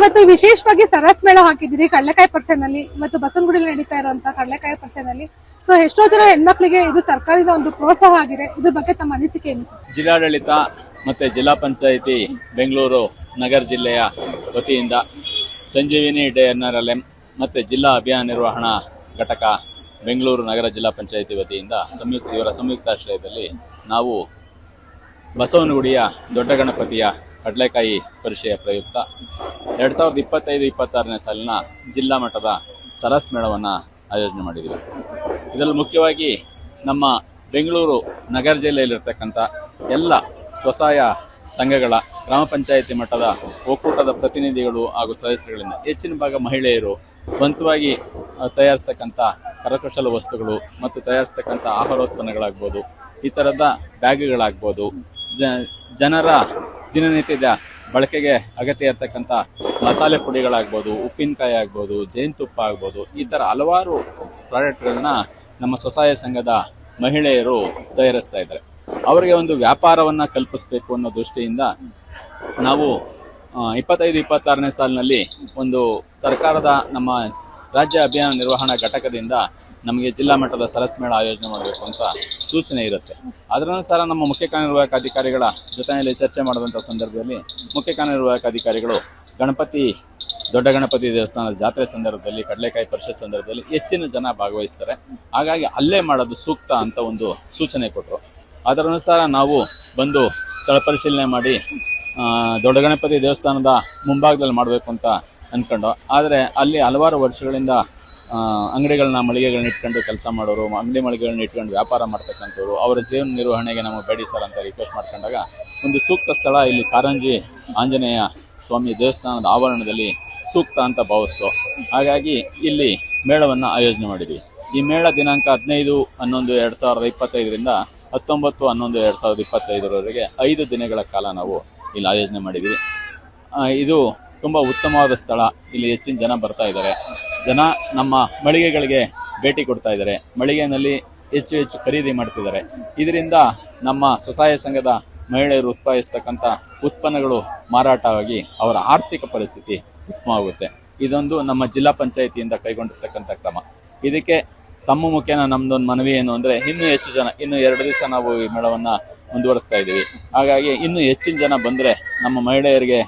ಇವತ್ತು ವಿಶೇಷವಾಗಿ ಸರಸ್ ಮೇಳ ಹಾಕಿದಿರಿ ಕಡಲೆಕಾಯಿ ಪರಿಸೆನಲ್ಲಿ, ಇವತ್ತು ಬಸವನಗುಡಿಯಲ್ಲಿ ನಡೀತಾ ಇರುವಂತ ಕಡಲೆಕಾಯಿ ಪರಿಸೆನಲ್ಲಿ. ಸೊ ಎಷ್ಟೋ ಜನ ಹೆಣ್ಮಕ್ಳಿಗೆ ಇದು ಸರ್ಕಾರದ ಒಂದು ಪ್ರೋತ್ಸಾಹ ಆಗಿದೆ. ಇದ್ರ ಬಗ್ಗೆ ತಮ್ಮ ಅನಿಸಿಕೆ ಏನು ಸರ್? ಜಿಲ್ಲಾಡಳಿತ ಮತ್ತೆ ಜಿಲ್ಲಾ ಪಂಚಾಯಿತಿ ಬೆಂಗಳೂರು ನಗರ ಜಿಲ್ಲೆಯ ವತಿಯಿಂದ ಸಂಜೀವಿನಿ ಡೇ NRLM ಮತ್ತೆ ಜಿಲ್ಲಾ ಅಭಿಯಾನ ನಿರ್ವಹಣಾ ಘಟಕ ಬೆಂಗಳೂರು ನಗರ ಜಿಲ್ಲಾ ಪಂಚಾಯಿತಿ ವತಿಯಿಂದ ಇವರ ಸಂಯುಕ್ತಾಶ್ರಯದಲ್ಲಿ ನಾವು ಬಸವನಗುಡಿಯ ದೊಡ್ಡ ಗಣಪತಿಯ ಕಡಲೆಕಾಯಿ ಪರಿಷೆಯ ಪ್ರಯುಕ್ತ 2025-26ನೇ ಸಾಲಿನ ಜಿಲ್ಲಾ ಮಟ್ಟದ ಸರಸ್ ಮೇಳವನ್ನು ಆಯೋಜನೆ ಮಾಡಿದ್ದೀವಿ. ಇದರಲ್ಲಿ ಮುಖ್ಯವಾಗಿ ನಮ್ಮ ಬೆಂಗಳೂರು ನಗರ ಜಿಲ್ಲೆಯಲ್ಲಿರ್ತಕ್ಕಂಥ ಎಲ್ಲ ಸ್ವಸಹಾಯ ಸಂಘಗಳ ಗ್ರಾಮ ಪಂಚಾಯಿತಿ ಮಟ್ಟದ ಒಕ್ಕೂಟದ ಪ್ರತಿನಿಧಿಗಳು ಹಾಗೂ ಸದಸ್ಯರುಗಳಿಂದ ಹೆಚ್ಚಿನ ಭಾಗ ಮಹಿಳೆಯರು ಸ್ವಂತವಾಗಿ ತಯಾರಿಸ್ತಕ್ಕಂಥ ಕರಕುಶಲ ವಸ್ತುಗಳು ಮತ್ತು ತಯಾರಿಸ್ತಕ್ಕಂಥ ಆಹಾರೋತ್ಪನ್ನಗಳಾಗ್ಬೋದು, ಈ ಥರದ ಬ್ಯಾಗ್ಗಳಾಗ್ಬೋದು, ಜನರ ದಿನನಿತ್ಯದ ಬಳಕೆಗೆ ಅಗತ್ಯ ಇರತಕ್ಕಂಥ ಮಸಾಲೆ ಪುಡಿಗಳಾಗ್ಬೋದು, ಉಪ್ಪಿನಕಾಯಿ ಆಗ್ಬೋದು, ಜೇನುತುಪ್ಪ ಆಗ್ಬೋದು, ಈ ಥರ ಹಲವಾರು ಪ್ರಾಡಕ್ಟ್ಗಳನ್ನ ನಮ್ಮ ಸ್ವಸಹಾಯ ಸಂಘದ ಮಹಿಳೆಯರು ತಯಾರಿಸ್ತಾ ಇದ್ದಾರೆ. ಅವರಿಗೆ ಒಂದು ವ್ಯಾಪಾರವನ್ನು ಕಲ್ಪಿಸಬೇಕು ಅನ್ನೋ ದೃಷ್ಟಿಯಿಂದ ನಾವು 25-26ನೇ ಸಾಲಿನಲ್ಲಿ ಒಂದು ಸರ್ಕಾರದ ನಮ್ಮ ರಾಜ್ಯ ಅಭಿಯಾನ ನಿರ್ವಹಣಾ ಘಟಕದಿಂದ ನಮಗೆ ಜಿಲ್ಲಾ ಮಟ್ಟದ ಸರಸ್ ಮೇಳ ಆಯೋಜನೆ ಮಾಡಬೇಕು ಅಂತ ಸೂಚನೆ ಇರುತ್ತೆ. ಅದರನುಸಾರ ನಮ್ಮ ಮುಖ್ಯ ಕಾರ್ಯನಿರ್ವಾಹಕ ಅಧಿಕಾರಿಗಳ ಜೊತೆಯಲ್ಲಿ ಚರ್ಚೆ ಮಾಡಿದಂಥ ಸಂದರ್ಭದಲ್ಲಿ ಮುಖ್ಯ ಕಾರ್ಯನಿರ್ವಾಹಕ ಅಧಿಕಾರಿಗಳು ದೊಡ್ಡ ಗಣಪತಿ ದೇವಸ್ಥಾನದ ಜಾತ್ರೆ ಸಂದರ್ಭದಲ್ಲಿ ಕಡಲೆಕಾಯಿ ಪರಿಷತ್ ಸಂದರ್ಭದಲ್ಲಿ ಹೆಚ್ಚಿನ ಜನ ಭಾಗವಹಿಸ್ತಾರೆ, ಹಾಗಾಗಿ ಅಲ್ಲೇ ಮಾಡೋದು ಸೂಕ್ತ ಅಂತ ಒಂದು ಸೂಚನೆ ಕೊಟ್ಟರು. ಅದರನುಸಾರ ನಾವು ಬಂದು ಸ್ಥಳ ಪರಿಶೀಲನೆ ಮಾಡಿ ದೊಡ್ಡ ಗಣಪತಿ ದೇವಸ್ಥಾನದ ಮುಂಭಾಗದಲ್ಲಿ ಮಾಡಬೇಕು ಅಂತ ಅಂದ್ಕೊಂಡು, ಆದರೆ ಅಲ್ಲಿ ಹಲವಾರು ವರ್ಷಗಳಿಂದ ಅಂಗಡಿಗಳನ್ನ ಮಳಿಗೆಗಳನ್ನ ಇಟ್ಕೊಂಡು ಕೆಲಸ ಮಾಡೋರು, ಅಂಗಡಿ ಮಳಿಗೆಗಳನ್ನ ಇಟ್ಕೊಂಡು ವ್ಯಾಪಾರ ಮಾಡ್ತಕ್ಕಂಥವ್ರು, ಅವರ ಜೀವನ ನಿರ್ವಹಣೆಗೆ ನಮಗೆ ಬೇಡಿ ಸರ್ ಅಂತ ರಿಕ್ವೆಸ್ಟ್ ಮಾಡ್ಕೊಂಡಾಗ ಒಂದು ಸೂಕ್ತ ಸ್ಥಳ ಇಲ್ಲಿ ಕಾರಂಜಿ ಆಂಜನೇಯ ಸ್ವಾಮಿ ದೇವಸ್ಥಾನದ ಆವರಣದಲ್ಲಿ ಸೂಕ್ತ ಅಂತ ಭಾವಿಸ್ತು. ಹಾಗಾಗಿ ಇಲ್ಲಿ ಮೇಳವನ್ನು ಆಯೋಜನೆ ಮಾಡಿದ್ವಿ. ಈ ಮೇಳ ದಿನಾಂಕ 15/11/2025ರಿಂದ 19/11/2025ರವರೆಗೆ 5 ದಿನಗಳ ಕಾಲ ನಾವು ಇಲ್ಲಿ ಆಯೋಜನೆ ಮಾಡಿದ್ವಿ. ಇದು ತುಂಬ ಉತ್ತಮವಾದ ಸ್ಥಳ. ಇಲ್ಲಿ ಹೆಚ್ಚಿನ ಜನ ಬರ್ತಾ ಇದ್ದಾರೆ. ಜನ ನಮ್ಮ ಮಳಿಗೆಗಳಿಗೆ ಭೇಟಿ ಕೊಡ್ತಾ ಇದ್ದಾರೆ, ಮಳಿಗೆಯಲ್ಲಿ ಹೆಚ್ಚು ಖರೀದಿ ಮಾಡ್ತಿದ್ದಾರೆ. ಇದರಿಂದ ನಮ್ಮ ಸ್ವಸಹಾಯ ಸಂಘದ ಮಹಿಳೆಯರು ಉತ್ಪಾದಿಸ್ತಕ್ಕಂಥ ಉತ್ಪನ್ನಗಳು ಮಾರಾಟವಾಗಿ ಅವರ ಆರ್ಥಿಕ ಪರಿಸ್ಥಿತಿ ಉತ್ತಮವಾಗುತ್ತೆ. ಇದೊಂದು ನಮ್ಮ ಜಿಲ್ಲಾ ಪಂಚಾಯಿತಿಯಿಂದ ಕೈಗೊಂಡಿರ್ತಕ್ಕಂಥ ಕ್ರಮ. ಇದಕ್ಕೆ ತಮ್ಮ ಮುಖೇನ ನಮ್ದೊಂದು ಮನವಿ ಏನು ಅಂದರೆ, ಇನ್ನೂ ಹೆಚ್ಚು ಜನ, ಇನ್ನು 2 ದಿವಸ ನಾವು ಈ ಮೇಳವನ್ನು ಮುಂದುವರಿಸ್ತಾ ಇದ್ದೀವಿ. ಹಾಗಾಗಿ ಇನ್ನೂ ಹೆಚ್ಚಿನ ಜನ ಬಂದರೆ ನಮ್ಮ ಮಹಿಳೆಯರಿಗೆ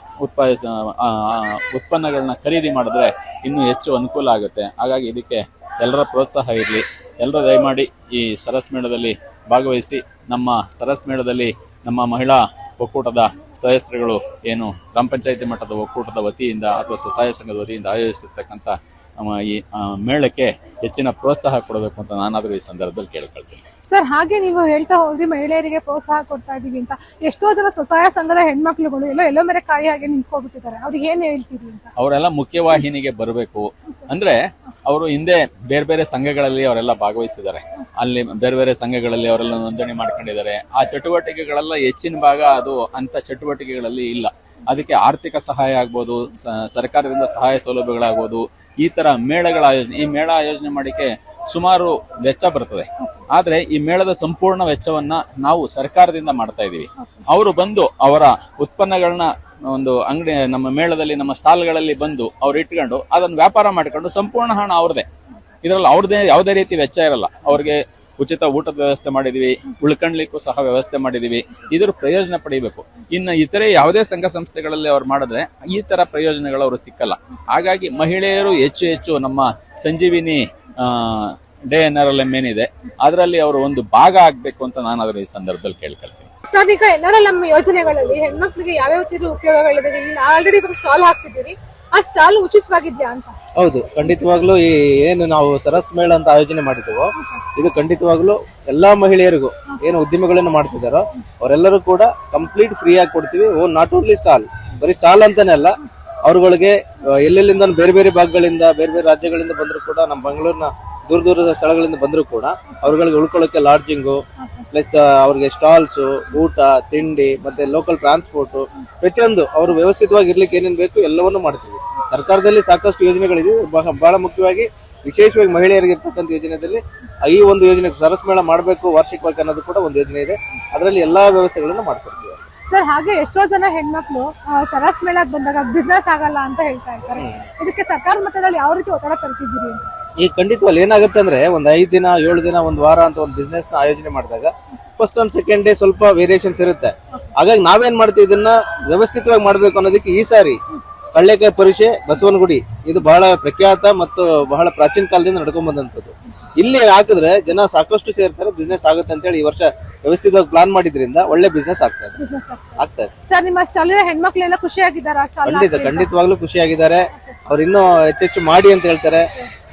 ಉತ್ಪನ್ನಗಳನ್ನ ಖರೀದಿ ಮಾಡಿದ್ರೆ ಇನ್ನೂ ಹೆಚ್ಚು ಅನುಕೂಲ ಆಗುತ್ತೆ. ಹಾಗಾಗಿ ಇದಕ್ಕೆ ಎಲ್ಲರ ಪ್ರೋತ್ಸಾಹ ಇರಲಿ. ಎಲ್ಲರೂ ದಯಮಾಡಿ ಈ ಸರಸ್ ಮೇಳದಲ್ಲಿ ಭಾಗವಹಿಸಿ ನಮ್ಮ ಸರಸ್ ಮೇಳದಲ್ಲಿ ನಮ್ಮ ಮಹಿಳಾ ಒಕ್ಕೂಟದ ಸದಸ್ಯರುಗಳು ಏನು ಗ್ರಾಮ ಪಂಚಾಯಿತಿ ಮಟ್ಟದ ಒಕ್ಕೂಟದ ವತಿಯಿಂದ ಅಥವಾ ಸ್ವಸಹಾಯ ಸಂಘದ ವತಿಯಿಂದ ಆಯೋಜಿಸಿರ್ತಕ್ಕಂಥ ಈ ಮೇಳಕ್ಕೆ ಹೆಚ್ಚಿನ ಪ್ರೋತ್ಸಾಹ ಕೊಡಬೇಕು ಅಂತ ನಾನಾದರೂ ಈ ಸಂದರ್ಭದಲ್ಲಿ ಕೇಳ್ಕೊಳ್ತೀನಿ. ಸರ್, ಹಾಗೆ ನೀವು ಹೇಳ್ತಾ ಹೋದ್ರಿ ಮಹಿಳೆಯರಿಗೆ ಪ್ರೋತ್ಸಾಹ ಕೊಡ್ತಾ ಇದೀವಿ ಅಂತ. ಎಷ್ಟೋ ಜನ ಸ್ವಸಹಾಯ ಸಂಘದ ಹೆಣ್ಮಕ್ಳುಗಳು ಎಲ್ಲೋ ಮೇರೆ ಕಾಯಿ ಹಾಗೆ ನಿಂತ್ಕೊಬಿಟ್ಟಿದ್ದಾರೆ, ಅವ್ರಿಗೆ ಏನ್ ಹೇಳ್ತೀರಿ ಅಂತ? ಅವರೆಲ್ಲ ಮುಖ್ಯವಾಹಿನಿಗೆ ಬರಬೇಕು. ಅಂದ್ರೆ ಅವರು ಹಿಂದೆ ಬೇರೆ ಬೇರೆ ಸಂಘಗಳಲ್ಲಿ ಅವರೆಲ್ಲ ಭಾಗವಹಿಸಿದ್ದಾರೆ, ಅಲ್ಲಿ ಬೇರೆ ಬೇರೆ ಸಂಘಗಳಲ್ಲಿ ಅವರೆಲ್ಲ ನೋಂದಣಿ ಮಾಡ್ಕೊಂಡಿದ್ದಾರೆ. ಆ ಚಟುವಟಿಕೆಗಳೆಲ್ಲ ಹೆಚ್ಚಿನ ಭಾಗ ಅದು ಅಂತ ಚಟುವಟಿಕೆಗಳಲ್ಲಿ ಇಲ್ಲ. ಅದಕ್ಕೆ ಆರ್ಥಿಕ ಸಹಾಯ ಆಗ್ಬೋದು, ಸರ್ಕಾರದಿಂದ ಸಹಾಯ ಸೌಲಭ್ಯಗಳಾಗ್ಬೋದು, ಈ ತರ ಮೇಳಗಳ ಆಯೋಜನೆ, ಈ ಮೇಳ ಆಯೋಜನೆ ಮಾಡಿಕೆ ಸುಮಾರು ವೆಚ್ಚ ಬರ್ತದೆ. ಆದ್ರೆ ಈ ಮೇಳದ ಸಂಪೂರ್ಣ ವೆಚ್ಚವನ್ನ ನಾವು ಸರ್ಕಾರದಿಂದ ಮಾಡ್ತಾ ಇದೀವಿ. ಅವರು ಬಂದು ಅವರ ಉತ್ಪನ್ನಗಳನ್ನ ಒಂದು ಅಂಗಡಿ ನಮ್ಮ ಮೇಳದಲ್ಲಿ ನಮ್ಮ ಸ್ಟಾಲ್ಗಳಲ್ಲಿ ಬಂದು ಅವ್ರು ಇಟ್ಕೊಂಡು ಅದನ್ನ ವ್ಯಾಪಾರ ಮಾಡ್ಕೊಂಡು ಸಂಪೂರ್ಣ ಹಣ ಅವ್ರದೇ. ಇದರಲ್ಲಿ ಅವ್ರದೇ ಯಾವುದೇ ರೀತಿ ವೆಚ್ಚ ಇರಲ್ಲ. ಅವ್ರಿಗೆ ಉಚಿತ ಊಟದ ವ್ಯವಸ್ಥೆ ಮಾಡಿದೀವಿ, ಉಳ್ಕಣ್ಲಿಕ್ಕೂ ಸಹ ವ್ಯವಸ್ಥೆ ಮಾಡಿದೀವಿ. ಇದ್ರ ಪ್ರಯೋಜನ ಪಡಿಬೇಕು. ಇನ್ನು ಇತರೆ ಯಾವುದೇ ಸಂಘ ಸಂಸ್ಥೆಗಳಲ್ಲಿ ಅವ್ರು ಮಾಡಿದ್ರೆ ಈ ತರ ಪ್ರಯೋಜನಗಳು ಅವರು ಸಿಕ್ಕಲ್ಲ. ಹಾಗಾಗಿ ಮಹಿಳೆಯರು ಹೆಚ್ಚು ನಮ್ಮ ಸಂಜೀವಿನಿ ಡೇ NRLM ಏನಿದೆ ಅದರಲ್ಲಿ ಅವರು ಒಂದು ಭಾಗ ಆಗ್ಬೇಕು ಅಂತ ನಾನು ಅದರ ಈ ಸಂದರ್ಭದಲ್ಲಿ ಕೇಳ್ಕೊಳ್ತೀನಿ. ಸರ್, ಈಗ NRLM ಯೋಜನೆಗಳಲ್ಲಿ ಹೆಣ್ಮಕ್ಳಿಗೆ ಯಾವ್ಯಾವ ತೀರು ಉಪಯೋಗಗಳಿದೆ? ಆಲ್ರೆಡಿ ಇವಾಗ ಸ್ಟಾಲ್ ಹಾಕ್ಸಿದ್ದೀರಿ, ಆ ಸ್ಟಾಲ್ ಉಚಿತವಾಗಿದ್ಯಾ ಅಂತ? ಹೌದು, ಖಂಡಿತವಾಗ್ಲೂ ಈ ಏನು ನಾವು ಸರಸ್ ಮೇಳ ಅಂತ ಆಯೋಜನೆ ಮಾಡಿದ್ದೀವೋ ಇದು ಖಂಡಿತವಾಗ್ಲೂ ಎಲ್ಲಾ ಮಹಿಳೆಯರಿಗೂ ಏನು ಉದ್ಯಮಗಳನ್ನು ಮಾಡ್ತಿದ್ದಾರೋ ಅವರೆಲ್ಲರೂ ಕೂಡ ಕಂಪ್ಲೀಟ್ ಫ್ರೀ ಆಗಿ ಕೊಡ್ತೀವಿ. ನಾಟ್ ಓನ್ಲಿ ಸ್ಟಾಲ್, ಬರೀ ಸ್ಟಾಲ್ ಅಂತಾನೆ ಅಲ್ಲ, ಅವ್ರುಗಳಿಗೆ ಎಲ್ಲೆಲ್ಲಿಂದ ಬೇರೆ ಬೇರೆ ಭಾಗಗಳಿಂದ ಬೇರೆ ಬೇರೆ ರಾಜ್ಯಗಳಿಂದ ಬಂದರೂ ಕೂಡ ನಮ್ಮ ಬೆಂಗಳೂರಿನ ದೂರದ ಸ್ಥಳಗಳಿಂದ ಬಂದರೂ ಕೂಡ ಅವ್ರಗಳಿಗೆ ಉಳ್ಕೊಳ್ಳೋಕೆ ಲಾಡ್ಜಿಂಗು ಪ್ಲಸ್ ಅವ್ರಿಗೆ ಸ್ಟಾಲ್ಸು, ಊಟ ತಿಂಡಿ ಮತ್ತೆ ಲೋಕಲ್ ಟ್ರಾನ್ಸ್ಪೋರ್ಟ್ ಪ್ರತಿಯೊಂದು ಅವರು ವ್ಯವಸ್ಥಿತವಾಗಿ ಇರ್ಲಿಕ್ಕೆ ಏನೇನು ಬೇಕು ಎಲ್ಲವನ್ನೂ ಮಾಡ್ತೀವಿ. ಸರ್ಕಾರದಲ್ಲಿ ಸಾಕಷ್ಟು ಯೋಜನೆಗಳಿದೆ. ಬಹಳ ಮುಖ್ಯವಾಗಿ ವಿಶೇಷವಾಗಿ ಮಹಿಳೆಯರಿಗೆ ಇರ್ತಕ್ಕಂಥ ಯೋಜನೆಯಲ್ಲಿ ಈ ಒಂದು ಯೋಜನೆ ಸರಸ್ ಮೇಳ ಮಾಡಬೇಕು ವಾರ್ಷಿಕವಾಗಿ ಅನ್ನೋದು ಕೂಡ ಒಂದು ಯೋಜನೆ ಇದೆ. ಅದರಲ್ಲಿ ಎಲ್ಲಾ ವ್ಯವಸ್ಥೆಗಳನ್ನು ಮಾಡ್ಕೊಡ್ತೀವಿ. ಸರ್ ಹಾಗೆ ಎಷ್ಟೋ ಜನ ಹೆಣ್ಮಕ್ಳು ಸರಸ್ ಮೇಳಕ್ಕೆ ಬಂದಾಗ ಬಿಸ್ನೆಸ್ ಆಗಲ್ಲ ಅಂತ ಹೇಳ್ತಾ ಇರ್ತಾರೆ. ಇದಕ್ಕೆ ಸರ್ಕಾರ ಮಟ್ಟದಲ್ಲಿ ಯಾವ ರೀತಿ ಒತ್ತಡ ತರ್ತಿದ್ದೀರಿ ಅಂತ? ಈ ಖಂಡಿತವಾಗಿ ಏನಾಗುತ್ತೆ ಅಂದ್ರೆ ಒಂದ್ 5 ದಿನ 7 ದಿನ ಒಂದ್ ವಾರ ಅಂತ ಒಂದು ಬಿಸ್ನೆಸ್ ನ ಆಯೋಜನೆ ಮಾಡಿದಾಗ ಫಸ್ಟ್ ಅಂಡ್ ಸೆಕೆಂಡ್ ಡೇ ಸ್ವಲ್ಪ ವೇರಿಯೇಷನ್ಸ್ ಇರುತ್ತೆ. ಹಾಗಾಗಿ ನಾವೇನ್ ಮಾಡ್ತೀವಿ, ಇದನ್ನ ವ್ಯವಸ್ಥಿತವಾಗಿ ಮಾಡ್ಬೇಕು ಅನ್ನೋದಕ್ಕೆ ಈ ಸಾರಿ ಕಳ್ಳೆಕಾಯಿ ಪರಿಷೆ ಬಸವನಗುಡಿ ಇದು ಬಹಳ ಪ್ರಖ್ಯಾತ ಮತ್ತು ಬಹಳ ಪ್ರಾಚೀನ ಕಾಲದಿಂದ ನಡ್ಕೊಂಡ್ ಬಂದಂತದ್ದು. ಇಲ್ಲಿ ಹಾಕಿದ್ರೆ ಜನ ಸಾಕಷ್ಟು ಸೇರ್ತಾರೆ, ಬಿಸ್ನೆಸ್ ಆಗುತ್ತೆ ಅಂತ ಹೇಳಿ ಈ ವರ್ಷ ವ್ಯವಸ್ಥಿತವಾಗಿ ಪ್ಲಾನ್ ಮಾಡಿದ್ರಿಂದ ಒಳ್ಳೆ ಬಿಸ್ನೆಸ್ ಆಗ್ತಾ ಇದೆ. ಸರ್ ನಿಮ್ಮ ಸ್ಟಾಲಿನ ಹೆಣ್ಮಕ್ಳೆಲ್ಲ ಖುಷಿಯಾಗಿದ್ದಾರಾ? ಖಂಡಿತವಾಗ್ಲೂ ಖುಷಿಯಾಗಿದ್ದಾರೆ. ಅವ್ರು ಇನ್ನೂ ಹೆಚ್ಚೆಚ್ಚು ಮಾಡಿ ಅಂತ ಹೇಳ್ತಾರೆ,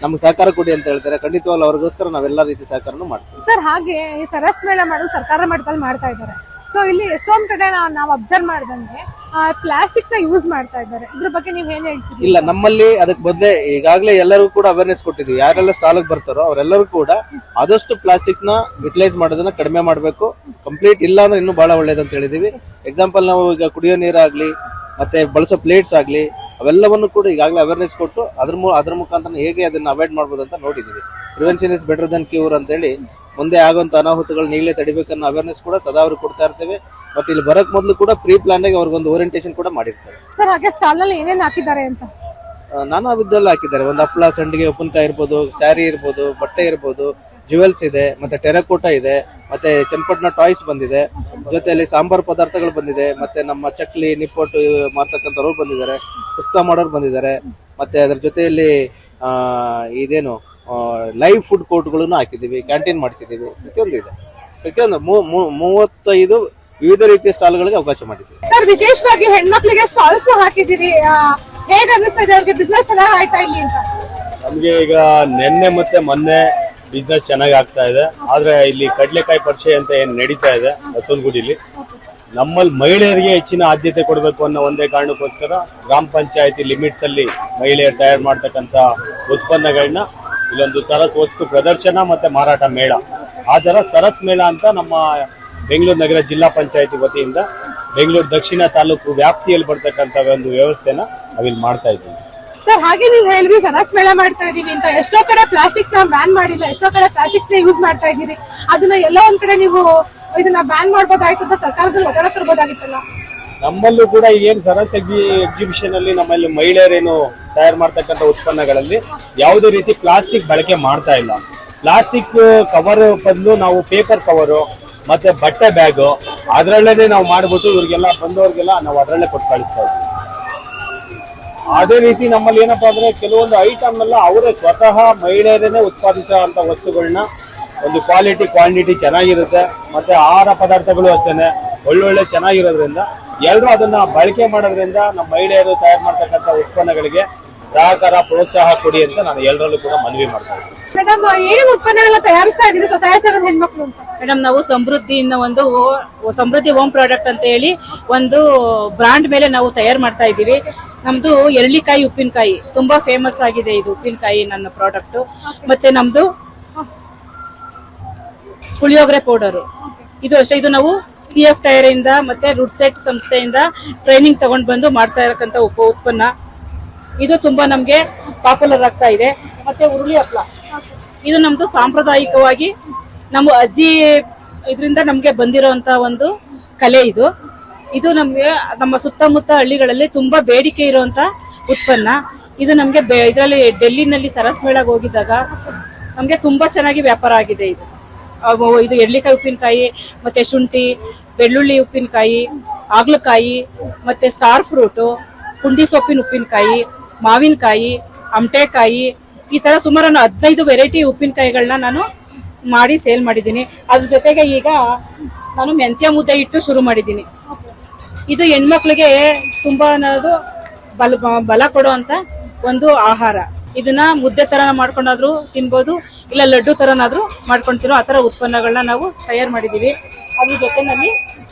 ನಮ್ಗೆ ಸಹಕಾರ ಕೊಡಿ ಅಂತ ಹೇಳ್ತಾರೆ. ಖಂಡಿತವಾಗ್ಲೂ ಅವ್ರಿಗೋಸ್ಕರ ನಾವೆಲ್ಲ ರೀತಿ ಸಹಕಾರನೂ ಮಾಡ್ತೀವಿ. ಸರ್ ಹಾಗೆ ಈ ಸರಸ್ ಮೇಳ ಮಾಡೋದು ಸರ್ಕಾರ ಮಟ್ಟದಲ್ಲಿ ಮಾಡ್ತಾ ಇದ್ದಾರೆ. ಸೊ ಇಲ್ಲಿ ಎಷ್ಟೊಂದ್ ಕಡೆ ನಾವು ಅಬ್ಸರ್ವ್ ಮಾಡಿದಂಗೆ ಪ್ಲಾಸ್ಟಿಕ್ ನ ಯೂಸ್ ಮಾಡ್ತಾ ಇದ್ದಾರೆ. ಇದ್ರ ಬಗ್ಗೆ ನೀವ್ ಏನ್ ಹೇಳ್ತೀರಿ? ಇಲ್ಲ, ನಮ್ಮಲ್ಲಿ ಅದಕ್ಕೆ ಬದಲೇ ಈಗಾಗಲೇ ಎಲ್ಲರಿಗೂ ಕೂಡ ಅವೇರ್ನೆಸ್ ಕೊಟ್ಟಿದ್ವಿ. ಯಾರೆಲ್ಲ ಸ್ಟಾಲ್ ಬರ್ತಾರೋ ಅವರೆಲ್ಲರೂ ಕೂಡ ಆದಷ್ಟು ಪ್ಲಾಸ್ಟಿಕ್ ನ ಯುಟಿಲೈಸ್ ಮಾಡೋದನ್ನ ಕಡಿಮೆ ಮಾಡಬೇಕು. ಕಂಪ್ಲೀಟ್ ಇಲ್ಲ ಅಂದ್ರೆ ಇನ್ನೂ ಬಹಳ ಒಳ್ಳೇದಂತ ಹೇಳಿದೀವಿ. ಎಕ್ಸಾಂಪಲ್ ನಾವು ಈಗ ಕುಡಿಯೋ ನೀರಾಗ್ಲಿ ಮತ್ತೆ ಬಳಸೋ ಪ್ಲೇಟ್ಸ್ ಆಗ್ಲಿ ಅವೆಲ್ಲವನ್ನು ಕೂಡ ಈಗಾಗಲೇ ಅವೇರ್ನೆಸ್ ಕೊಟ್ಟು ಅದ್ರ ಮುಖಾಂತರ ಹೇಗೆ ಅದನ್ನ ಅವಾಯ್ಡ್ ಮಾಡ್ಬೋದು ಅಂತ ನೋಡಿದೀವಿ. Prevention is better than cure ಅಂತ ಹೇಳಿ ಮುಂದೆ ಆಗುವಂತ ಅನಾಹುತಗಳನ್ನ ಈಗಲೇ ತಡಿಬೇಕನ್ನೋ ಅವೇರ್ನೆಸ್ ಕೂಡ ಸದಾ ಅವ್ರಿಗೆ ಕೊಡ್ತಾ ಇರ್ತೇವೆ. ಮತ್ತೆ ಇಲ್ಲಿ ಬರಕ್ ಮೊದಲು ಕೂಡ ಪ್ರೀ ಪ್ಲಾನ್ ಆಗಿ ಅವ್ರಿಗೊಂದು ಓರಿಯಂಟೇಷನ್ ಕೂಡ ಮಾಡಿರ್ತಾರೆ. ಸರ್ ಹಾಗೆ ಸ್ಟಾಲ್ ನಲ್ಲಿ ಏನೇನ್ ಹಾಕಿದ್ದಾರೆ ಅಂತ? ನಾನಾ ವಿಧದಲ್ಲಿ ಹಾಕಿದ್ದಾರೆ. ಒಂದು ಹಪ್ಪಳ, ಸಂಡಿಗೆ, ಉಪ್ಪಿನಕಾಯಿ ಇರ್ಬೋದು, ಸ್ಯಾರಿ ಇರ್ಬೋದು, ಬಟ್ಟೆ ಇರ್ಬೋದು, ಜ್ಯುವೆಲ್ಸ್ ಇದೆ, ಮತ್ತೆ ಟೆರಕೋಟ ಇದೆ, ಮತ್ತೆ ಚನ್ನಪಟ್ಟಣ ಟಾಯ್ಸ್ ಬಂದಿದೆ, ಜೊತೆಯಲ್ಲಿ ಸಾಂಬಾರ್ ಪದಾರ್ಥಗಳು ಬಂದಿದೆ, ಮತ್ತೆ ನಮ್ಮ ಚಕ್ಲಿ ನಿಪ್ಪಟ್ಟು ಮಾಡ್ತಕ್ಕಂಥವ್ರು ಬಂದಿದ್ದಾರೆ, ಪುಸ್ತಕ ಮಾಡೋರು ಬಂದಿದ್ದಾರೆ, ಮತ್ತೆ ಅದ್ರ ಜೊತೆಯಲ್ಲಿ ಇದೇನು ಲೈವ್ ಫುಡ್ ಕೋರ್ಟ್ಗಳನ್ನು ಹಾಕಿದೀವಿ, ಕ್ಯಾಂಟೀನ್ ಮಾಡಿಸಿದೀವಿ. ಪ್ರತಿಯೊಂದು ಇದೆ. ಪ್ರತಿಯೊಂದು 35 ವಿವಿಧ ರೀತಿಯ ಸ್ಟಾಲ್ಗಳಿಗೆ ಅವಕಾಶ ಮಾಡಿದ್ದೀವಿ. ಸರ್ ವಿಶೇಷವಾಗಿ ಹೆಣ್ಮಕ್ಳಿಗೆ ಸ್ಟಾಲ್ಸ್ ಹಾಕಿದಿರಿ, ಹೇಗೆ ಅನಿಸ್ತಾ ಇದೆ? ಅವ್ರಿಗೆ ಬಿಸ್ನೆಸ್ ಚೆನ್ನಾಗಿ ಆಯ್ತಾ ಇಲ್ಲಿ ಅಂತ? ನಮ್ಗೆ ಈಗ ನಿನ್ನೆ ಮತ್ತೆ ಮೊನ್ನೆ ಬಿಸ್ನೆಸ್ ಚೆನ್ನಾಗಿ ಆಗ್ತಾ ಇದೆ. ಆದ್ರೆ ಇಲ್ಲಿ ಕಡ್ಲೆಕಾಯಿ ಪರಿಷೆ ಅಂತ ಏನ್ ನಡೀತಾ ಇದೆ ಬಸವನಗುಡಿಲಿ, ನಮ್ಮಲ್ಲಿ ಮಹಿಳೆಯರಿಗೆ ಹೆಚ್ಚಿನ ಆದ್ಯತೆ ಕೊಡಬೇಕು ಅನ್ನೋ ಒಂದೇ ಕಾರಣಕ್ಕೋಸ್ಕರ ಗ್ರಾಮ ಪಂಚಾಯತಿ ಲಿಮಿಟ್ಸ್ ಅಲ್ಲಿ ಮಹಿಳೆಯರು ತಯಾರು ಮಾಡ್ತಕ್ಕಂಥ ಉತ್ಪನ್ನಗಳನ್ನ ಇಲ್ಲೊಂದು ಸರಸ್ ವಸ್ತು ಪ್ರದರ್ಶನ ಮತ್ತೆ ಮಾರಾಟ ಮೇಳ, ಆ ತರ ಸರಸ್ ಮೇಳ ಅಂತ ನಮ್ಮ ಬೆಂಗಳೂರು ನಗರ ಜಿಲ್ಲಾ ಪಂಚಾಯತಿ ವತಿಯಿಂದ ಬೆಂಗಳೂರು ದಕ್ಷಿಣ ತಾಲೂಕು ವ್ಯಾಪ್ತಿಯಲ್ಲಿ ಬರ್ತಕ್ಕಂಥ ಒಂದು ವ್ಯವಸ್ಥೆನ ನಾವಿಲ್ಲಿ ಮಾಡ್ತಾ ಇದ್ದೀವಿ. ಸರ್ ಹಾಗೆ ನೀವು ಹೇಳಿದ್ರಿ ಸರಸ್ ಮೇಳ ಮಾಡ್ತಾ ಇದೀವಿ ಅಂತ. ಎಷ್ಟೋ ಕಡೆ ಪ್ಲಾಸ್ಟಿಕ್ ನ ಬ್ಯಾನ್ ಮಾಡಿಲ್ಲ, ಎಷ್ಟೋ ಕಡೆ ಪ್ಲಾಸ್ಟಿಕ್ ನ ಯೂಸ್ ಮಾಡ್ತಾ ಇದೀರಿ. ಅದನ್ನ ಎಲ್ಲೋ ಒಂದ್ ಕಡೆ ನೀವು ಇದನ್ನ ಬ್ಯಾನ್ ಮಾಡ್ಬೋದಾಯ್ತು ಅಂತ ಸರ್ಕಾರದಲ್ಲಿ ಒತ್ತಡ ತರಬಹುದಾಗಿತ್ತಲ್ಲ? ನಮ್ಮಲ್ಲೂ ಕೂಡ ಏನ್ ಸರಸ್ ಎಕ್ಸಿಬಿಷನ್ ಅಲ್ಲಿ ನಮ್ಮಲ್ಲಿ ಮಹಿಳೆಯರೇನು ತಯಾರು ಮಾಡ್ತಕ್ಕಂಥ ಉತ್ಪನ್ನಗಳಲ್ಲಿ ಯಾವುದೇ ರೀತಿ ಪ್ಲಾಸ್ಟಿಕ್ ಬಳಕೆ ಮಾಡ್ತಾ ಇಲ್ಲ. ಪ್ಲಾಸ್ಟಿಕ್ ಕವರ್ ಬದಲು ನಾವು ಪೇಪರ್ ಕವರು ಮತ್ತೆ ಬಟ್ಟೆ ಬ್ಯಾಗ್ ಅದರಲ್ಲೇ ನಾವು ಮಾಡ್ಬಿಟ್ಟು ಇವ್ರಿಗೆಲ್ಲ ಬಂದವ್ರಿಗೆಲ್ಲ ನಾವು ಅದರಲ್ಲೇ ಕೊಟ್ಟು ಕಳಿಸ್ತಾ ಇದ್ದೀವಿ. ಅದೇ ರೀತಿ ನಮ್ಮಲ್ಲಿ ಏನಪ್ಪಾ ಅಂದ್ರೆ ಕೆಲವೊಂದು ಐಟಮ್ ಎಲ್ಲ ಅವರೇ ಸ್ವತಃ ಮಹಿಳೆಯರೇನೆ ಉತ್ಪಾದಿಸುವಂತ ವಸ್ತುಗಳನ್ನ ಒಂದು ಕ್ವಾಂಟಿಟಿ ಚೆನ್ನಾಗಿರುತ್ತೆ. ಮತ್ತೆ ಆಹಾರ ಪದಾರ್ಥಗಳು ಅಷ್ಟೇನೆ ಒಳ್ಳೊಳ್ಳೆ ಚೆನ್ನಾಗಿರೋದ್ರಿಂದ ಎಲ್ಲರೂ ಅದನ್ನ ಬಳಕೆ ಮಾಡೋದ್ರಿಂದ ನಮ್ಮ ಮಹಿಳೆಯರು ತಯಾರು ಮಾಡ್ತಕ್ಕಂಥ ಉತ್ಪನ್ನಗಳಿಗೆ ಸಹಕಾರ ಪ್ರೋತ್ಸಾಹ ಕೊಡಿ ಅಂತ ನಾನು ಎಲ್ಲರಲ್ಲೂ ಕೂಡ ಮನವಿ ಮಾಡ್ತಾ ಇದ್ದೀನಿ. ಮೇಡಮ್ ಏನು ಉತ್ಪನ್ನಗಳನ್ನ ತಯಾರಿಸ್ತಾ ಇದೀರಿ ಸ್ವಸಹಾಯ ಸಂಘದ ಹೆಣ್ಮಕ್ಳು ಅಂತ? ಮೇಡಮ್ ನಾವು ಸಮೃದ್ಧಿಯಿಂದ ಒಂದು ಸಮೃದ್ಧಿ ಹೋಮ್ ಪ್ರಾಡಕ್ಟ್ ಅಂತ ಹೇಳಿ ಒಂದು ಬ್ರಾಂಡ್ ಮೇಲೆ ನಾವು ತಯಾರು ಮಾಡ್ತಾ ಇದ್ದೀವಿ. ನಮ್ದು ಎಳ್ಳಿಕಾಯಿ ಉಪ್ಪಿನಕಾಯಿ ತುಂಬಾ ಫೇಮಸ್ ಆಗಿದೆ. ಇದು ಉಪ್ಪಿನಕಾಯಿ ನನ್ನ ಪ್ರಾಡಕ್ಟ್. ಮತ್ತೆ ನಮ್ದು ಪುಳಿಯೋಗರೆ ಪೌಡರ್ ಇದು ಅಷ್ಟೇ. ಇದು ನಾವು CF ಟೈರ್ ಇಂದ ಮತ್ತೆ ರುಡ್ಸೆಟ್ ಸಂಸ್ಥೆಯಿಂದ ಟ್ರೈನಿಂಗ್ ತಗೊಂಡ್ ಬಂದು ಮಾಡ್ತಾ ಇರಕ್ಕಂತ ಉತ್ಪನ್ನ. ಇದು ತುಂಬಾ ನಮ್ಗೆ ಪಾಪ್ಯುಲರ್ ಆಗ್ತಾ ಇದೆ. ಮತ್ತೆ ಉರುಳಿ ಹಪ್ಪಳ ಇದು ನಮ್ದು ಸಾಂಪ್ರದಾಯಿಕವಾಗಿ ನಮ್ಮ ಅಜ್ಜಿ ಇದರಿಂದ ನಮ್ಗೆ ಬಂದಿರೋಂತ ಒಂದು ಕಲೆ ಇದು. ಇದು ನಮ್ಗೆ ನಮ್ಮ ಸುತ್ತಮುತ್ತ ಹಳ್ಳಿಗಳಲ್ಲಿ ತುಂಬಾ ಬೇಡಿಕೆ ಇರುವಂತ ಉತ್ಪನ್ನ. ಇದು ನಮ್ಗೆ ಇದರಲ್ಲಿ ಡೆಲ್ಲಿನಲ್ಲಿ ಸರಸ್ ಮೇಳಕ್ಕೆ ಹೋಗಿದ್ದಾಗ ನಮ್ಗೆ ತುಂಬಾ ಚೆನ್ನಾಗಿ ವ್ಯಾಪಾರ ಆಗಿದೆ. ಇದು ಎಳ್ಳಿಕಾಯಿ ಉಪ್ಪಿನಕಾಯಿ ಮತ್ತೆ ಶುಂಠಿ, ಬೆಳ್ಳುಳ್ಳಿ ಉಪ್ಪಿನಕಾಯಿ, ಆಗ್ಲಕಾಯಿ, ಮತ್ತೆ ಸ್ಟಾರ್ ಫ್ರೂಟು, ಪುಂಡಿ ಸೊಪ್ಪಿನ ಉಪ್ಪಿನಕಾಯಿ, ಮಾವಿನಕಾಯಿ, ಅಮಟೆಕಾಯಿ, ಈ ತರ ಸುಮಾರು 15 ವೆರೈಟಿ ಉಪ್ಪಿನಕಾಯಿಗಳನ್ನ ನಾನು ಮಾಡಿ ಸೇಲ್ ಮಾಡಿದ್ದೀನಿ. ಅದ್ರ ಜೊತೆಗೆ ಈಗ ನಾನು ಮೆಂತ್ಯ ಮುದ್ದೆ ಇಟ್ಟು ಶುರು ಮಾಡಿದ್ದೀನಿ. ಇದು ಹೆಣ್ಮಕ್ಳಿಗೆ ತುಂಬಾ ಬಲ ಕೊಡೋ ಅಂತ ಒಂದು ಆಹಾರ. ಇದನ್ನ ಮುದ್ದೆ ತರ ಮಾಡ್ಕೊಂಡಾದ್ರೂ ತಿನ್ಬೋದು, ಇಲ್ಲ ಲಡ್ಡು ತರನಾದ್ರೂ ಮಾಡ್ಕೊಂತಿರೋ ಆ ತರ ಉತ್ಪನ್ನಗಳನ್ನ ನಾವು ತಯಾರು ಮಾಡಿದೀವಿ. ಅದ್ರ ಜೊತೆನಲ್ಲಿ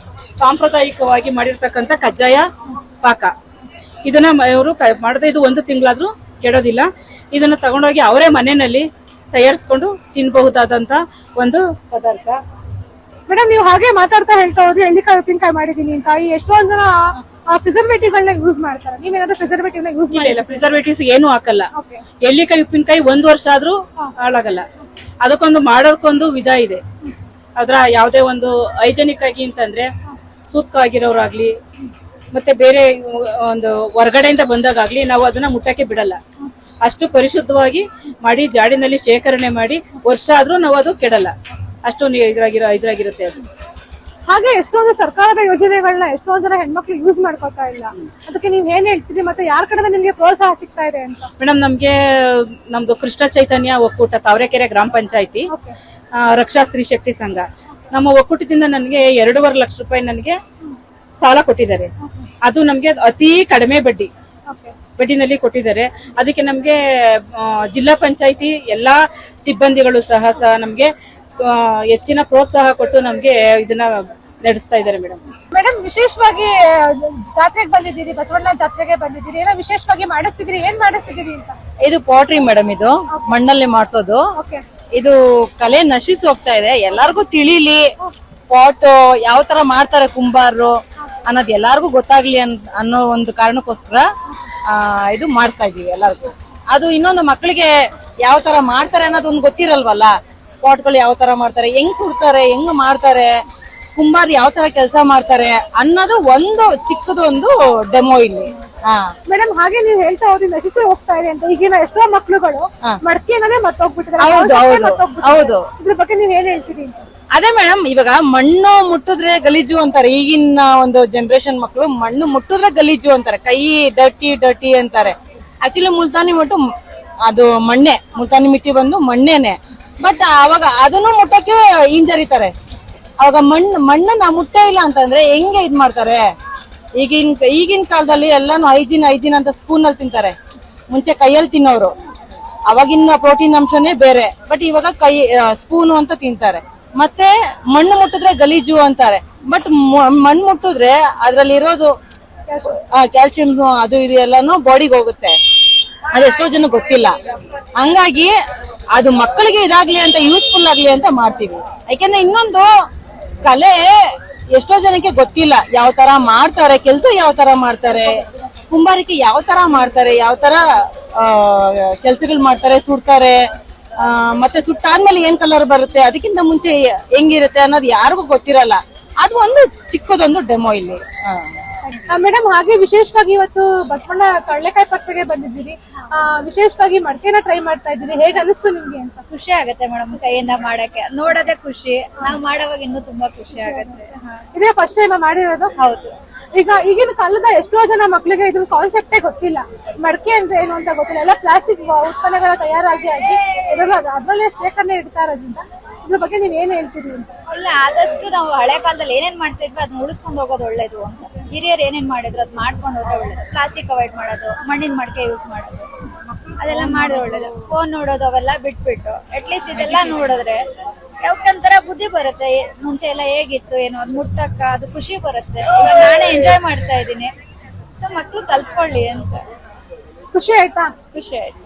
ಸಾಂಪ್ರದಾಯಿಕವಾಗಿ ಮಾಡಿರ್ತಕ್ಕಂಥ ಕಜ್ಜಾಯ ಪಾಕ ಇದನ್ನ ಅವರು ಮಾಡದೆ ಇದು 1 ತಿಂಗಳಾದ್ರೂ ಕೆಡೋದಿಲ್ಲ. ಇದನ್ನ ತಗೊಂಡೋಗಿ ಅವರೇ ಮನೆಯಲ್ಲಿ ತಯಾರಿಸ್ಕೊಂಡು ತಿನ್ಬಹುದಾದಂತ ಒಂದು ಪದಾರ್ಥ. ಮೇಡಮ್ ನೀವು ಹಾಗೆ ಮಾತಾಡ್ತಾ ಹೇಳ್ತಾ ಹೋದ್ರೆ ಎಳ್ಳಿಕಾಯಿ ಉಪ್ಪಿನಕಾಯಿ ಮಾಡಿದೀನಿ ಅಂತ. ಎಷ್ಟೊಂದ್ ಜನ ಪ್ರಿಸರ್ವೇಟಿವ್ ಗಳನ್ನ ಯೂಸ್ ಮಾಡ್ತಾರೆ. ನೀವೇನಾದ್ರೂ ಪ್ರಿಸರ್ವೇಟಿವ್ ನ ಯೂಸ್ ಮಾಡಿಲ್ಲ? ಪ್ರಿಸರ್ವೇಟಿವ್ಸ್ ಏನು ಹಾಕಲ್ಲ. ಎಳ್ಳಿಕಾಯಿ ಉಪ್ಪಿನಕಾಯಿ 1 ವರ್ಷ ಆದ್ರೂ ಹಾಳಾಗಲ್ಲ. ಅದಕ್ಕೊಂದು ಮಾಡೋದಕ್ಕೊಂದು ವಿಧ ಇದೆ. ಅದ್ರ ಯಾವ್ದೇ ಒಂದು ಹೈಜೆನಿಕ್ ಆಗಿ ಅಂತಂದ್ರೆ ಸೂತ್ಕ ಆಗಿರೋರಾಗ್ಲಿ ಮತ್ತೆ ಬೇರೆ ಒಂದು ಹೊರಗಡೆಯಿಂದ ಬಂದಾಗ್ಲಿ ನಾವು ಅದನ್ನ ಮುಟ್ಟಕ್ಕೆ ಬಿಡಲ್ಲ. ಅಷ್ಟು ಪರಿಶುದ್ಧವಾಗಿ ಮಾಡಿ ಜಾಡಿನಲ್ಲಿ ಶೇಖರಣೆ ಮಾಡಿ ವರ್ಷ ಆದ್ರೂ ನಾವು ಅದು ಕೆಡಲ್ಲ. ಅಷ್ಟು ಇದ್ರಾಗಿರುತ್ತೆ ಅದು. ಹಾಗೆ ಎಷ್ಟೊಂದು ಸರ್ಕಾರದ ಯೋಜನೆಗಳನ್ನ ಎಷ್ಟೊಂದು ಜನ ಹೆಣ್ಮಕ್ಳು ಯೂಸ್ ಮಾಡ್ಕೊತಾ ಇಲ್ಲ. ಅದಕ್ಕೆ ನೀವ್ ಏನ್ ಹೇಳ್ತೀರಿ ಮತ್ತೆ ಯಾರ ಕಡೆ ನಿಮ್ಗೆ ಪ್ರೋತ್ಸಾಹ ಸಿಗ್ತಾ ಇದೆ ಅಂತ? ಮೇಡಮ್, ನಮ್ದು ಕೃಷ್ಣ ಚೈತನ್ಯ ಒಕ್ಕೂಟ ತಾವರೆಕೆರೆ ಗ್ರಾಮ ಪಂಚಾಯತಿ ರಕ್ಷಾ ಸ್ತ್ರೀ ಶಕ್ತಿ ಸಂಘ ನಮ್ಮ ಒಕ್ಕೂಟದಿಂದ ನನಗೆ 2.5 ಲಕ್ಷ ರೂಪಾಯಿ ನನಗೆ ಸಾಲ ಕೊಟ್ಟಿದ್ದಾರೆ. ಅದು ನಮ್ಗೆ ಅತಿ ಕಡಿಮೆ ಬಡ್ಡಿನಲ್ಲಿ ಕೊಟ್ಟಿದ್ದಾರೆ. ಅದಕ್ಕೆ ನಮ್ಗೆ ಜಿಲ್ಲಾ ಪಂಚಾಯತಿ ಎಲ್ಲಾ ಸಿಬ್ಬಂದಿಗಳು ಸಹ ನಮ್ಗೆ ಹೆಚ್ಚಿನ ಪ್ರೋತ್ಸಾಹ ಕೊಟ್ಟು ನಮ್ಗೆ ಇದನ್ನ ನಡೆಸ್ತಾ ಇದ್ದಾರೆ ಮೇಡಮ್. ಮೇಡಮ್, ವಿಶೇಷವಾಗಿ ಜಾತ್ರೆಗೆ ಬಂದಿದ್ದೀರಿ, ಬಸವಣ್ಣ ಜಾತ್ರೆಗೆ ಬಂದಿದ್ದೀರಿ, ಏನೋ ವಿಶೇಷವಾಗಿ ಮಾಡಿಸ್ತಿದ್ರಿ, ಏನ್ ಮಾಡಿಸ್ತಿದ್ದೀರಿ ಅಂತ? ಇದು ಪಾಟ್ರಿ ಮೇಡಮ್, ಇದು ಮಣ್ಣಲ್ಲಿ ಮಾಡ್ಸೋದು. ಇದು ಕಲೆ ನಶಿಸಿ ಹೋಗ್ತಾ ಇದೆ. ಎಲ್ಲಾರ್ಗು ತಿಳಿಲಿ ಪಾಟ್ ಯಾವ ತರ ಮಾಡ್ತಾರೆ ಕುಂಬಾರರು ಅನ್ನೋದು ಎಲ್ಲಾರ್ಗು ಗೊತ್ತಾಗ್ಲಿ ಅನ್ನೋ ಒಂದು ಕಾರಣಕ್ಕೋಸ್ಕರ ಇದು ಮಾಡ್ತಾ ಇದೀವಿ ಎಲ್ಲಾರ್ಗು. ಅದು ಇನ್ನೊಂದು ಮಕ್ಕಳಿಗೆ ಯಾವ ತರ ಮಾಡ್ತಾರೆ ಅನ್ನೋದು ಒಂದು ಗೊತ್ತಿರಲ್ವಲ್ಲ. ಪಾಟ್ಗಳು ಯಾವ ತರ ಮಾಡ್ತಾರೆ, ಹೆಂಗ್ ಸುಡ್ತಾರೆ, ಹೆಂಗ್ ಮಾಡ್ತಾರೆ, ಕುಂಬಾರ್ ಯಾವ ತರ ಕೆಲಸ ಮಾಡ್ತಾರೆ ಅನ್ನೋದು ಒಂದು ಚಿಕ್ಕದೊಂದು ಡೆಮೋ ಇಲ್ಲಿ. ಮೇಡಮ್, ಹಾಗೆ ನೀವು ಹೇಳ್ತಾ ಹೋದ್ರಿ ನಶಿಸಿ ಹೋಗ್ತಾ ಇದೆ ಅಂತ. ಈಗಿನ ಎಷ್ಟೋ ಮಕ್ಳುಗಳು ಮಡಕೆ ಅನ್ನೋದೇ ಮರ್ತೋಗ್ಬಿಟ್ಟಿದ್ದಾರೆ. ಹೌದು. ಇದ್ರ ಬಗ್ಗೆ ನೀವ್ ಏನ್ ಹೇಳ್ತೀರಿ? ಅದೇ ಮೇಡಮ್, ಇವಾಗ ಮಣ್ಣು ಮುಟ್ಟಿದ್ರೆ ಗಲೀಜು ಅಂತಾರೆ. ಈಗಿನ ಒಂದು ಜನರೇಷನ್ ಮಕ್ಕಳು ಮಣ್ಣು ಮುಟ್ಟಿದ್ರೆ ಗಲೀಜು ಅಂತಾರೆ, ಕೈ ಡರ್ಟಿ ಅಂತಾರೆ. ಆಕ್ಚುಲಿ ಮುಲ್ತಾನಿ ಮಟ್ಟು ಅದು ಮಣ್ಣೆ, ಮುಲ್ತಾನಿ ಮಿಟ್ಟಿ ಬಂದು ಮಣ್ಣೇನೆ. ಬಟ್ ಅವಾಗ ಅದನ್ನು ಮುಟ್ಟಕ್ಕೆ ಹಿಂಜರಿತಾರೆ. ಅವಾಗ ಮಣ್ಣನ್ನ ಮುಟ್ಟೇ ಇಲ್ಲ ಅಂತಂದ್ರೆ ಹೆಂಗೆ ಇದ್ ಮಾಡ್ತಾರೆ? ಈಗಿನ ಕಾಲದಲ್ಲಿ ಎಲ್ಲಾನು ಐಜಿನ್ ಅಂತ ಸ್ಪೂನ್ ಅಲ್ಲಿ ತಿಂತಾರೆ. ಮುಂಚೆ ಕೈಯಲ್ಲಿ ತಿನ್ನೋರು, ಅವಾಗಿನ ಪ್ರೋಟೀನ್ ಅಂಶನೇ ಬೇರೆ. ಬಟ್ ಇವಾಗ ಸ್ಪೂನು ಅಂತ ತಿಂತಾರೆ. ಮತ್ತೆ ಮಣ್ಣು ಮುಟ್ಟಿದ್ರೆ ಗಲೀಜು ಅಂತಾರೆ. ಬಟ್ ಮಣ್ಣು ಮುಟ್ಟಿದ್ರೆ ಅದ್ರಲ್ಲಿ ಇರೋದು ಕ್ಯಾಲ್ಸಿಯಂ ಅದು ಇದು ಎಲ್ಲಾನು ಬಾಡಿಗೆ ಹೋಗುತ್ತೆ. ಅದೆಷ್ಟೋ ಜನ ಗೊತ್ತಿಲ್ಲ. ಹಂಗಾಗಿ ಅದು ಮಕ್ಕಳಿಗೆ ಇದಾಗ್ಲಿ ಅಂತ, ಯೂಸ್ಫುಲ್ ಆಗ್ಲಿ ಅಂತ ಮಾಡ್ತೀವಿ. ಯಾಕೆಂದ್ರೆ ಇನ್ನೊಂದು ಕಲೆ ಎಷ್ಟೋ ಜನಕ್ಕೆ ಗೊತ್ತಿಲ್ಲ. ಯಾವ ತರ ಮಾಡ್ತಾರೆ, ಕೆಲಸ ಯಾವ ತರ ಮಾಡ್ತಾರೆ, ಕುಂಬಾರಿಕೆ ಯಾವ ತರ ಮಾಡ್ತಾರೆ, ಯಾವ ತರ ಕೆಲ್ಸಗಳು ಮಾಡ್ತಾರೆ, ಸುಡ್ತಾರೆ, ಮತ್ತೆ ಸುಟ್ಟಾದ್ಮೇಲೆ ಏನ್ ಕಲರ್ ಬರುತ್ತೆ, ಅದಕ್ಕಿಂತ ಮುಂಚೆ ಹೆಂಗಿರುತ್ತೆ ಅನ್ನೋದು ಯಾರಿಗೂ ಗೊತ್ತಿರಲ್ಲ. ಅದು ಒಂದು ಚಿಕ್ಕದೊಂದು ಡೆಮೋ ಇಲ್ಲಿ. ಮೇಡಮ್, ಹಾಗೆ ವಿಶೇಷವಾಗಿ ಇವತ್ತು ಬಸವಣ್ಣ ಕಡಲೆಕಾಯಿ ಪರ್ಸೆಗೆ ಬಂದಿದ್ದೀರಿ. ವಿಶೇಷವಾಗಿ ಮಡಕೆನ ಟ್ರೈ ಮಾಡ್ತಾ ಇದ್ದೀರಿ. ಹೇಗೆ ಅನಿಸ್ತು ನಿಮ್ಗೆ ಅಂತ? ಖುಷಿ ಆಗತ್ತೆ ಮೇಡಮ್, ಕೈಯಿಂದ ಮಾಡಕ್ಕೆ ನೋಡೋದೇ ಖುಷಿ. ನಾವು ಮಾಡೋವಾಗ ಇನ್ನೂ ತುಂಬಾ ಖುಷಿ ಆಗತ್ತೆ. ಇದೇ ಫಸ್ಟ್ ಟೈಮ್ ಮಾಡಿರೋದು? ಹೌದು. ಈಗಿನ ಕಾಲದ ಎಷ್ಟೋ ಜನ ಮಕ್ಳಿಗೆ ಇದ್ರ ಕಾನ್ಸೆಪ್ಟೇ ಗೊತ್ತಿಲ್ಲ. ಮಡಕೆ ಅಂದ್ರೆ ಏನು ಅಂತ ಗೊತ್ತಿಲ್ಲ. ಎಲ್ಲ ಪ್ಲಾಸ್ಟಿಕ್ ಉತ್ಪನ್ನಗಳ ತಯಾರಾಗಿ ಅದ್ರಲ್ಲೇ ಶೇಖರಣೆ ಇಡ್ತಾ ಇರೋದ್ರಿಂದ ಇದ್ರ ಬಗ್ಗೆ ನೀವ್ ಏನ್ ಹೇಳ್ತೀರಿ ಅಂತ? ಇಲ್ಲ, ಆದಷ್ಟು ನಾವು ಹಳೆ ಕಾಲದಲ್ಲಿ ಏನೇನ್ ಮಾಡ್ತಾ ಇದ್ವಿ ಅದನ್ನ ಉಳಿಸ್ಕೊಂಡು ಹೋಗೋದು ಒಳ್ಳೇದು ಅಂತ. ಹಿರಿಯರು ಏನೇನ್ ಮಾಡಿದ್ರು ಅದ್ ಮಾಡ್ಕೊಂಡು ಹೋದ್ರೆ ಒಳ್ಳೇದು. ಪ್ಲಾಸ್ಟಿಕ್ ಅವಾಯ್ಡ್ ಮಾಡೋದು, ಮಣ್ಣಿನ ಮಡಕೆ ಯೂಸ್ ಮಾಡೋದು, ಅದೆಲ್ಲ ಮಾಡಿದ್ರೆ ಒಳ್ಳೇದು. ಫೋನ್ ನೋಡೋದು ಅವೆಲ್ಲ ಬಿಟ್ಬಿಟ್ಟು ಅಟ್ಲೀಸ್ಟ್ ಇದೆಲ್ಲ ನೋಡಿದ್ರೆ ಯಾವೊಂಥರ ಬುದ್ಧಿ ಬರುತ್ತೆ. ಮುಂಚೆ ಎಲ್ಲ ಹೇಗಿತ್ತು ಏನೋ ಅದ್ ಮುಟ್ಟಕ್ಕ ಅದು ಖುಷಿ ಬರುತ್ತೆ. ಇವಾಗ ನಾನೇ ಎಂಜಾಯ್ ಮಾಡ್ತಾ ಇದ್ದೀನಿ. ಸೊ ಮಕ್ಳು ಕಲ್ತ್ಕೊಳ್ಳಿ ಅಂತ. ಖುಷಿ ಆಯ್ತಾ? ಖುಷಿ ಆಯ್ತು.